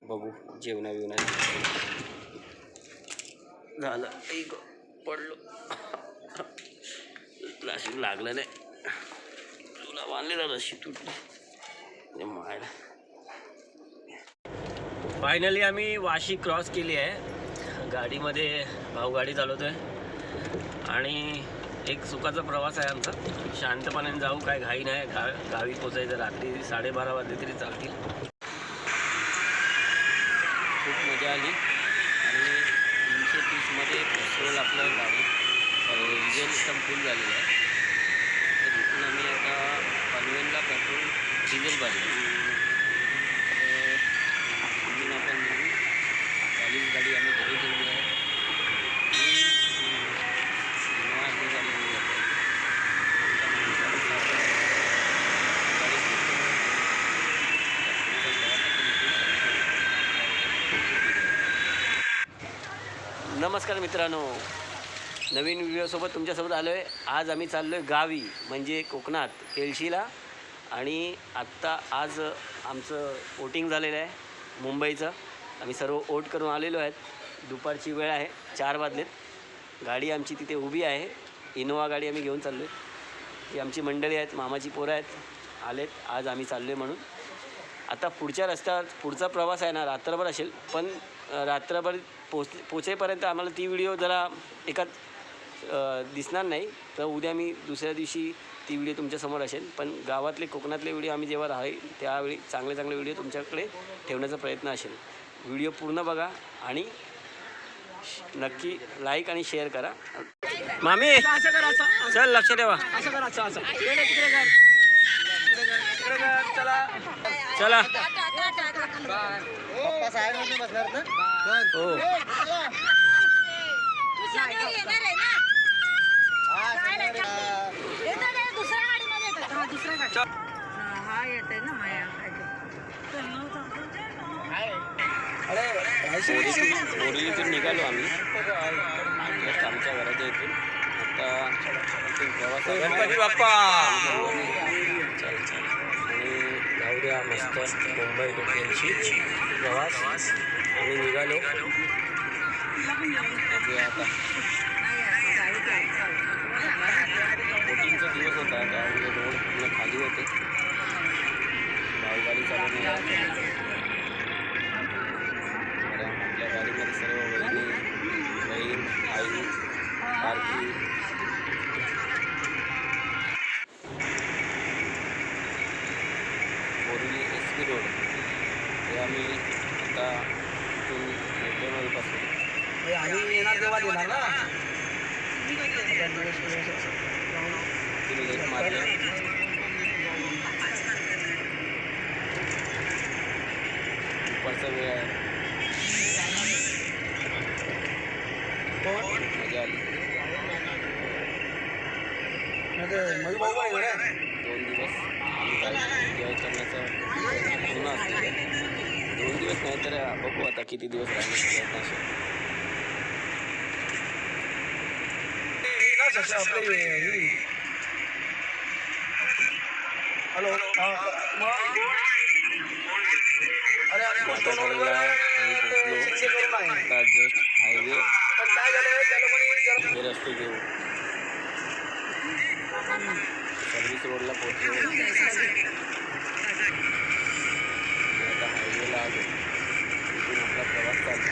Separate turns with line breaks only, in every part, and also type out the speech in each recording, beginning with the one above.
बघू जेवणा बिवणा झालं. एक पडलो प्लास्टिक लागलं नाही. तुला बांधलेला रशी तुटली मायला. फायनली आम्ही वाशी क्रॉस केली आहे. गाडीमध्ये भाऊ गाडी चालवतोय आणि एक सुखाचा प्रवास आहे आमचा. शांतपणे जाऊ, काय घाई नाही. गावी पोचायचं रात्री 12:30 वाजले तरी चालतील. खूप मजा आली आणि 330मध्ये पेट्रोल आपलं गाडी इंजिन एकदम फुल झालेलं आहे. तर इथून आम्ही आता पनवेलला पेट्रोल डिझेल भरली. इथून आपण कॉलेज गाडी आम्ही घरी ठेवली आहे. नमस्कार मित्रांनो, नवीन व्हिडिओसोबत तुमच्यासोबत आलो आहे. आज आम्ही चाललो आहे गावी, म्हणजे कोकणात केळशीला. आणि आत्ता आज आमचं वोटिंग झालेलं आहे मुंबईचं. आम्ही सर्व वोट करून आलेलो आहेत. दुपारची वेळ आहे, 4 वाजलेत. गाडी आमची तिथे उभी आहे. इनोवा गाडी आम्ही घेऊन चाललो आहे. ही आमची मंडळी आहेत, मामाची पोरं आहेत, आलेत. आज आम्ही चाललो आहे म्हणून. आता पुढच्या रस्त्यावर पुढचा प्रवास आहे ना रात्रभर असेल, पण रात्रभर पोचेपर्यंत आम्हाला ती व्हिडिओ जरा एकात दिसणार नाही. तर उद्या मी दुसऱ्या दिवशी ती व्हिडिओ तुमच्यासमोर असेल. पण गावातले कोकणातले व्हिडिओ आम्ही जेव्हा राहील त्यावेळी चांगले चांगले व्हिडिओ तुमच्याकडे ठेवण्याचा प्रयत्न असेल. व्हिडिओ पूर्ण बघा आणि नक्की लाईक आणि शेअर करा. मामी चल, लक्ष ठेवा. चला हो. बोरिवलीतून निघालो आम्ही जस्ट आमच्या घराच्या इथून. आता प्रवास गणपती बाप्पा चल चल आणि जाऊ द्या मस्त. मुंबई टू केळशी प्रवास आम्ही निघालो. आता वोटिंगचा दिवस होता, त्यामुळे रोड पूर्ण खाली होते. भाऊगाडी चालवणे आपल्या गाडीमध्ये सर्व बहीण, आई, पार्टी. बोरिवली SP रोड हे आम्ही आता इथून मेट्रोमधून आम्ही येणार तेव्हा देणार ना. लेट मारले. दुपारचा वेळ आहे, मजा आली. 2 दिवस एन्जॉय करण्याचा पुन्हा असलेलं. 2 दिवस नाही तर बघू आता किती दिवस राहण्याचा प्रयत्न असेल. हॅलो आता जस्ट हायवे हे रस्ते घेऊ सर्व्हिस रोडला पोहोचलो. आता हायवेला आलो. इथून आपला प्रवास चालतो.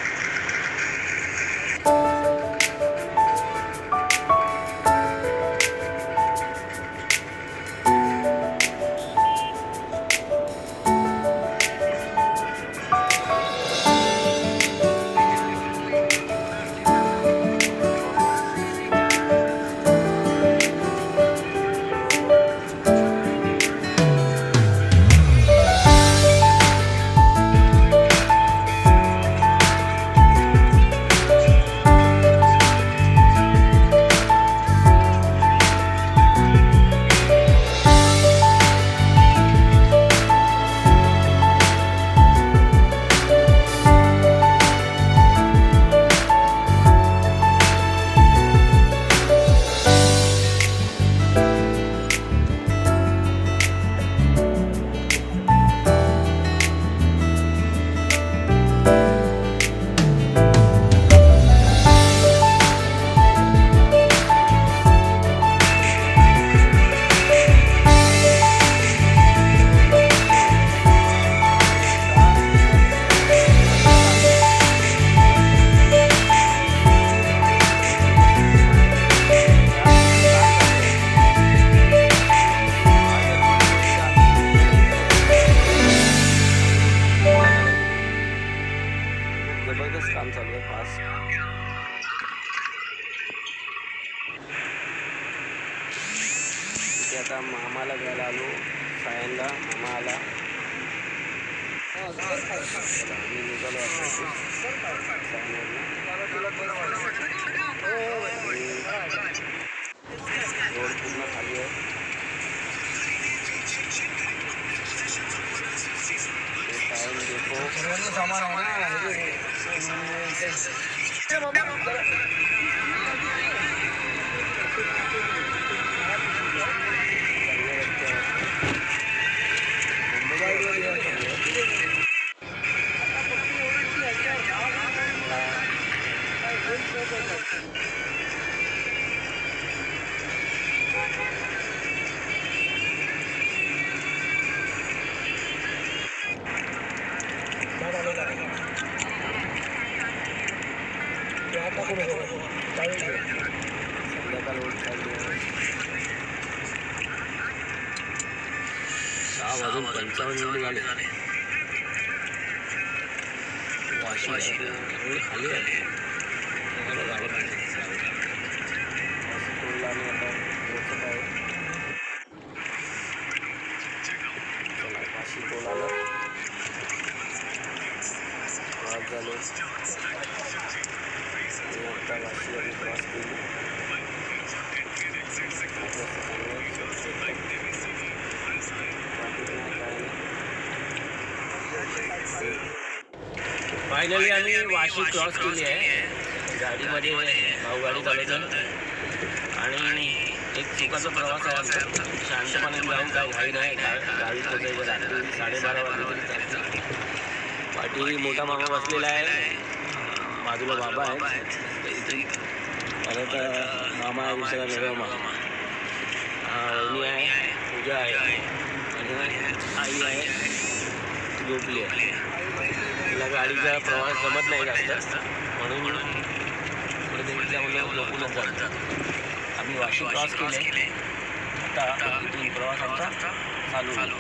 जबरदस्त काम चालू आहे फास्ट. इथे आता मामाला घ्यायला आलो, सायनला. मामा आला. आम्ही निघालो रोड पूर्ण खाली आहे. सायन डेपो सामान संध्याकाळ होत चालली आहे. 6:55 झाले. वाशी रोड खाली आहे. टोलला आणि आता पोचत आहे. चला वाशी टोल आलं. क्रॉस झालो. आता वाशी आम्ही क्रॉस केली. फायनली आम्ही वाशी क्रॉस केली आहे. गाडीमध्ये भाऊ गाडी चालवतो आणि एक सुखाचा प्रवास आहे आमचा. शांतपणे जाऊन काय घाई नाही. गाडी पोचायचं रात्री 12:30 वाजले तरी चालतं. पाठी मोठा मामा बसलेला आहे, बाजूला बाबा आहेत. परत मामा आहे दुसरा नव्या मामा. वहिनी आहे, पूजा आहे आणि आई आहे झोपली आहे. तिला गाडीचा प्रवास जमत नाही जास्त, म्हणून झोपूनच जातात. आम्ही वाशी क्रॉस केले. आता इथून प्रवास आमचा चालू.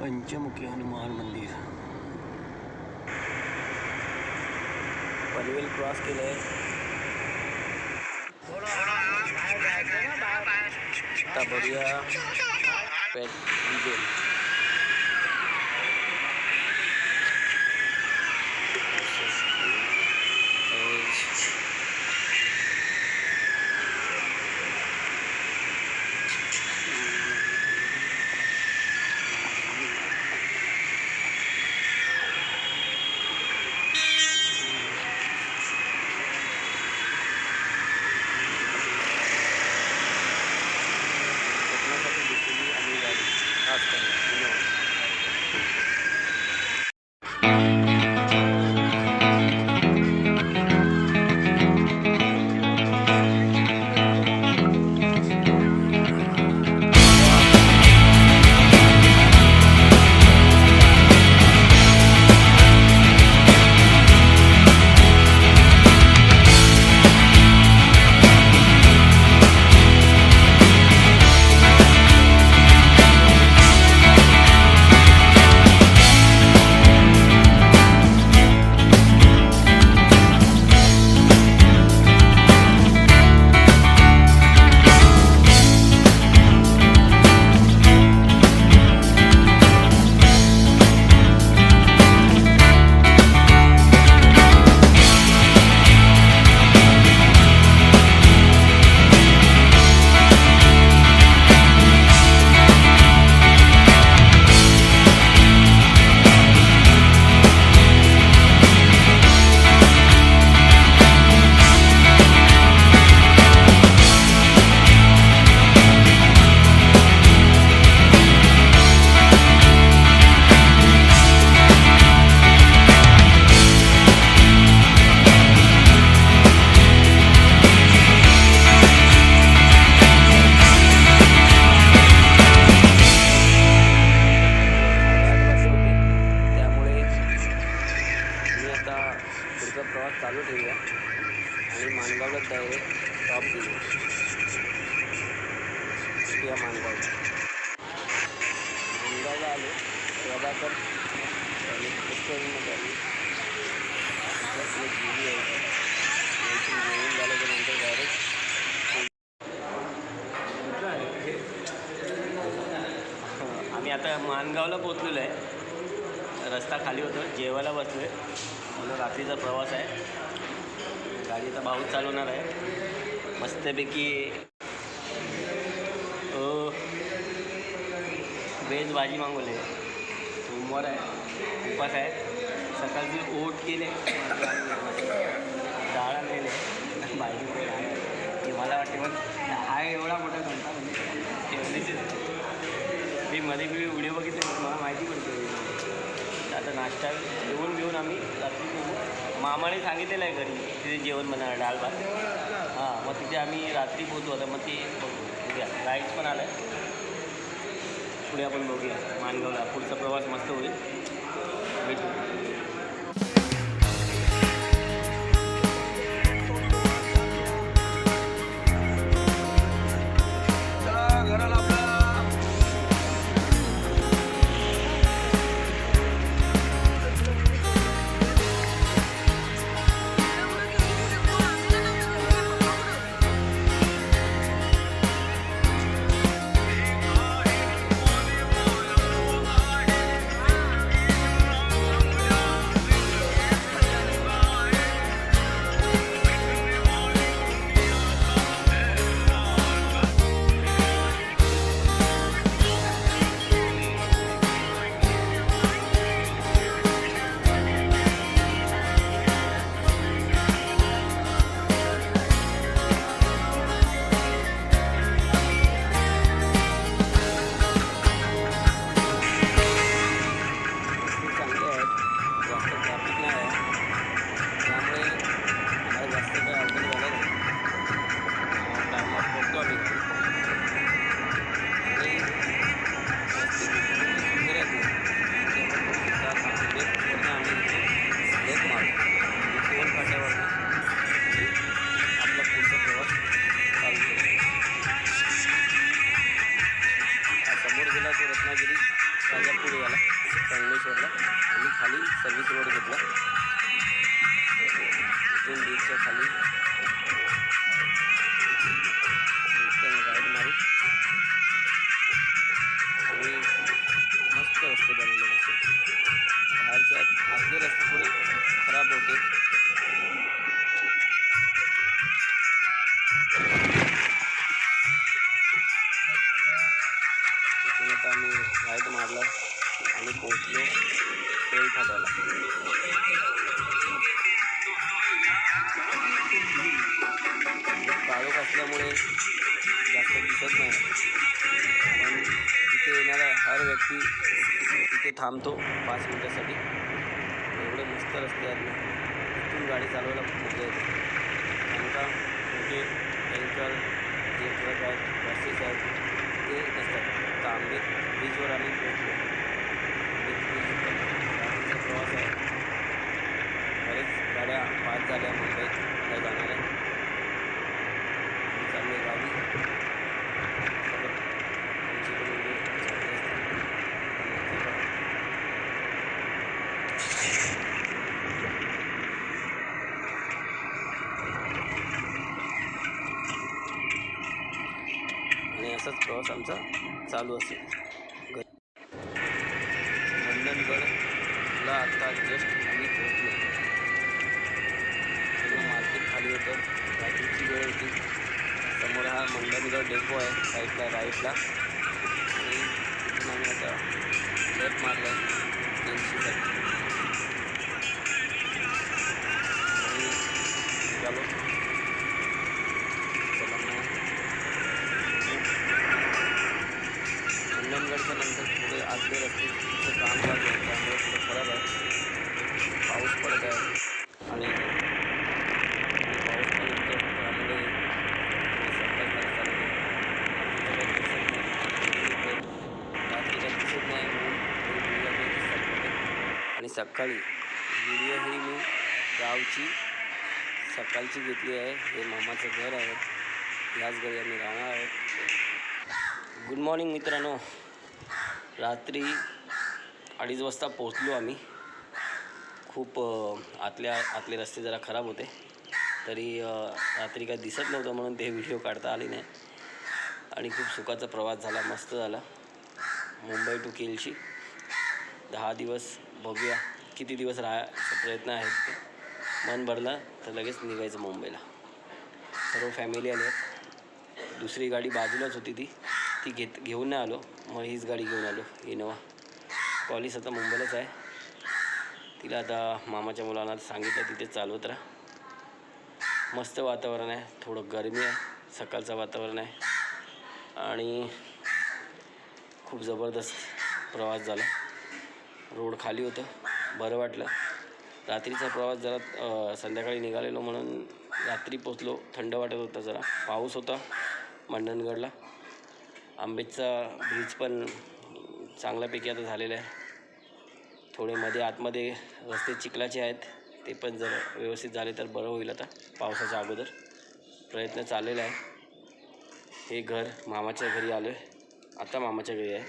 पंचमुखी हनुमान मंदिर. पनवेल क्रॉस केलं आहे. आता बघूया डिझेल. कोकणासाठी घेतलेली आम्ही गाडी खास करून माणगावला डायरेक्ट टॉप दिली या माणगावला आलो प्रभाकर रेस्टॉरंटमध्ये आली जेवण झाल्याच्यानंतर डायरेक्ट आम्ही आता माणगावला पोचलेलो आहे. रस्ता खाली होतो, जेवायला बसलो आहे. मला रात्रीचा प्रवास आहे. गाडीचा भाऊच चालवणार आहे. मस्तपैकी व्हेज भाजी मागवली. सोमवार आहे, उपास आहे. सकाळची ओट केले, डाळ आणलेले, भाजी की मला वाटते पण हा एवढा मोठा घंटा म्हणजे एवढीच. मी मध्ये मी व्हिडिओ बघितले, मला माहिती पडते. आता नाश्ता जेवण घेऊन आम्ही रात्री मामाने सांगितलेलं आहे घरी तिथे जेवण बनवणार डाळ भात. हां, मग तिथे आम्ही रात्री पोहोचू. आता मग ते बघूया. राईस पण आलं आहे. पुढे आपण बघूया माणगावला. पुढचा प्रवास मस्त होईल. भेटू. रत्नागिरी राजापूर याला संगमेश्वरला आणि खाली सर्व्हिस रोड घेतला. इथून बीचच्या खाली गाईड मारू आणि मस्त रस्ते बनवले. बाहेरच्या आतले रस्ते थोडे खराब होते. आता आम्ही राईट मारला आणि पोहोचलो तेल फाट्याला. काळोख असल्यामुळे जास्त दिसत नाही, पण तिथे येणारा हर व्यक्ती तिथे थांबतो 5 मिनिटासाठी. एवढे मस्त रस्ते आहेत ना, इथून गाडी चालवायला खूप मजा येते. कारण का मोठे टँकर जे ट्रक आहेत, बसेस आहेत ते नसतात. आता आंबेत ब्रिजवर आम्ही पोहोचलो. आंबेत ब्रिज प्रवास आहे. बरेच गाड्या पास झाल्या मुंबईला जाणाऱ्या. आम्ही चाललो आहे गावी. आमची पण व्हिडिओ चालली आणि असाच प्रवास आमचा चालू असेल. मंडणगडला आता जस्ट आम्ही पोहोचलो. पूर्ण मार्केट खाली होतं. रात्रीची वेळ होती. समोर हा मंडणगड डेपो आहे साईडला राईटला. आणि तिथून आम्ही आता लेफ्ट मारला आहे केलशीसाठी आणि निघालो. मंडणगडच्या नंतर पुढे आतले रस्तेचं काम चालू आहे, त्यामुळे थोडं खराब आहे. पाऊस पडत आहे आणि पाऊस पण येतो, त्यामुळे सकाळी गाडी चालवली रात्री काही दिसत नाही म्हणून आणि सकाळी व्हिडिओ ही मी गावची सकाळची घेतली आहे. हे मामाचं घर आहे. याच घरी आम्ही राहणार आहोत. गुड मॉर्निंग मित्रांनो. रात्री 2:30 वाजता पोचलो आम्ही. खूप आतले रस्ते जरा खराब होते, तरी रात्री काय दिसत नव्हतं म्हणून ते व्हिडिओ काढता आले नाही. आणि खूप सुखाचा प्रवास झाला, मस्त झाला. मुंबई टू केलशी 10 दिवस. बघूया किती दिवस राहायचा प्रयत्न आहे तिथे. मन भरलं तर लगेच निघायचं मुंबईला. सर्व फॅमिली आले आहेत. दुसरी गाडी बाजूलाच होती, ती घेऊन नाही आलो. मग हीच गाडी घेऊन आलो, इनोवा. कॉलेज आता मुंबईलाच आहे. तिला आता मामाच्या मुलांना सांगितलं तिथे चालवत राहा. मस्त वातावरण आहे. थोडं गरमी आहे, सकाळचं वातावरण आहे. आणि खूप जबरदस्त प्रवास झाला. रोड खाली होतं, बरं वाटलं. रात्रीचा प्रवास जरा संध्याकाळी निघालेलो म्हणून रात्री पोचलो. थंड वाटत होतं जरा. पाऊस होता मंडणगडला. आंबेडचा ब्रिज पण चांगल्यापैकी आता झालेला आहे. थोडे आतमध्ये रस्ते चिखलाचे आहेत, ते पण जर व्यवस्थित झाले तर बरं होईल. आता पावसाच्या अगोदर प्रयत्न चाललेला आहे. हे घर मामाच्या घरी आलो आहे. आता मामाच्या घरी आहे.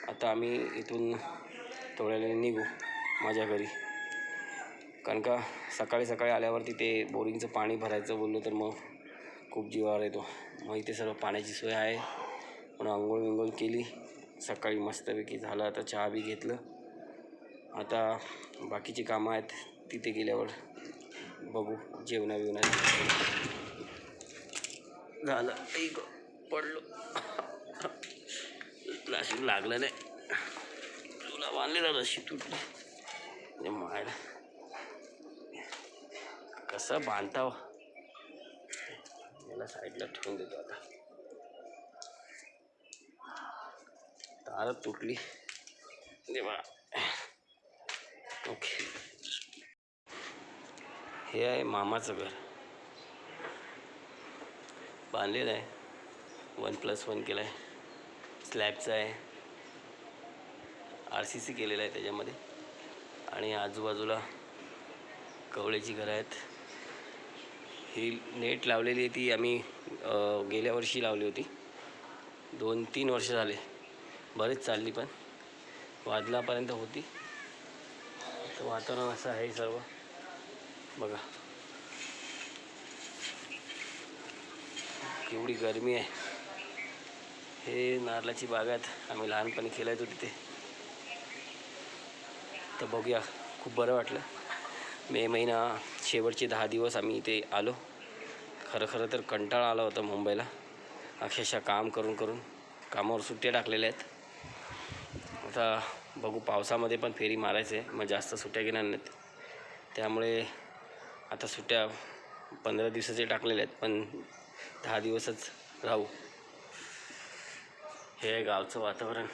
आता आम्ही इथून थोड्या वेळाने निघू माझ्या घरी, कारण का सकाळी आल्यावरती ते बोरिंगचं पाणी भरायचं बोललो तर मग खूप जीवावर येतो. मग इथे सर्व पाण्याची सोय आहे. पण आंघोळ केली सकाळी मस्तपैकी झालं. आता चहा बी घेतलं. आता बाकीची कामं आहेत, तिथे गेल्यावर बघू. जेवणा झालं. एक पडलो. प्लास्टिक लागलं नाही. तुला बांधलेला रशी तुटली. मायला कसं बांधताव. याला साईडला ठेवून देतो. आता तार तुटली. ओके. हे आहे मामाचं घर. बांधलेलं आहे. 1+1 केलं आहे. स्लॅबचं आहे. RCC केलेलं आहे त्याच्यामध्ये. आणि आजूबाजूला कवळेची घरं आहेत. ही नेट लावलेली आहे, ती आम्ही गेल्या वर्षी लावली होती. 2-3 वर्ष झाले. बरेच चालली, पण वादलापर्यंत होती. तर वातावरण असं आहे सर्व. बघा केवढी गरमी आहे. हे नारळाची बागात आम्ही लहानपणी खेळायचो तिथे. तर बघूया, खूप बरं वाटलं. मे महिना शेवटचे 10 दिवस आम्ही इथे आलो. खरं तर कंटाळा आला होता मुंबईला. अक्षरशः काम करून कामावर सुट्ट्या टाकलेल्या आहेत. आता बघू, पावसामध्ये पण फेरी मारायचं आहे. मग जास्त सुट्ट्या घेणार नाहीत. त्यामुळे आता सुट्ट्या 15 दिवसाचे टाकलेल्या आहेत, पण 10 दिवसच राहू. हे गावचं वातावरण.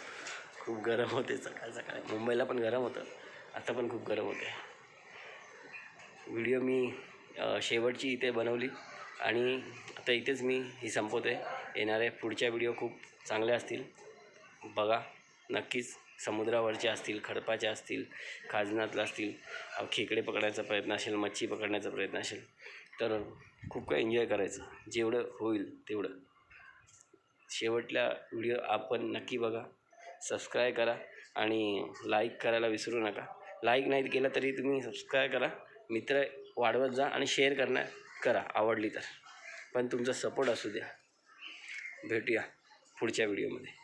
खूप गरम होते सकाळी. मुंबईला पण गरम होतं, आता पण खूप गरम होते. व्हिडिओ मी शेवटची इथे बनवली आणि आता इथेच मी ही संपवते. येणारे पुढच्या व्हिडिओ खूप चांगले असतील, बघा नक्कीच. समुद्रावरचे असतील, खडपाचे असतील, खाजनातले असतील, खेकडे पकडायचा प्रयत्न असेल, मच्छी पकडण्याचा प्रयत्न असेल, तर खूप काही एन्जॉय करायचं, जेवढं होईल तेवढं. शेवटला व्हिडिओ आपण नक्की बघा. सबस्क्राईब करा आणि लाईक करायला विसरू नका. लाईक नाही केलं तरी तुम्ही सबस्क्राईब करा. मित्र वाढवत जा आणि शेअर करा आवडली तर. पण तुमचा सपोर्ट असू द्या. भेटूया पुढच्या व्हिडिओमध्ये.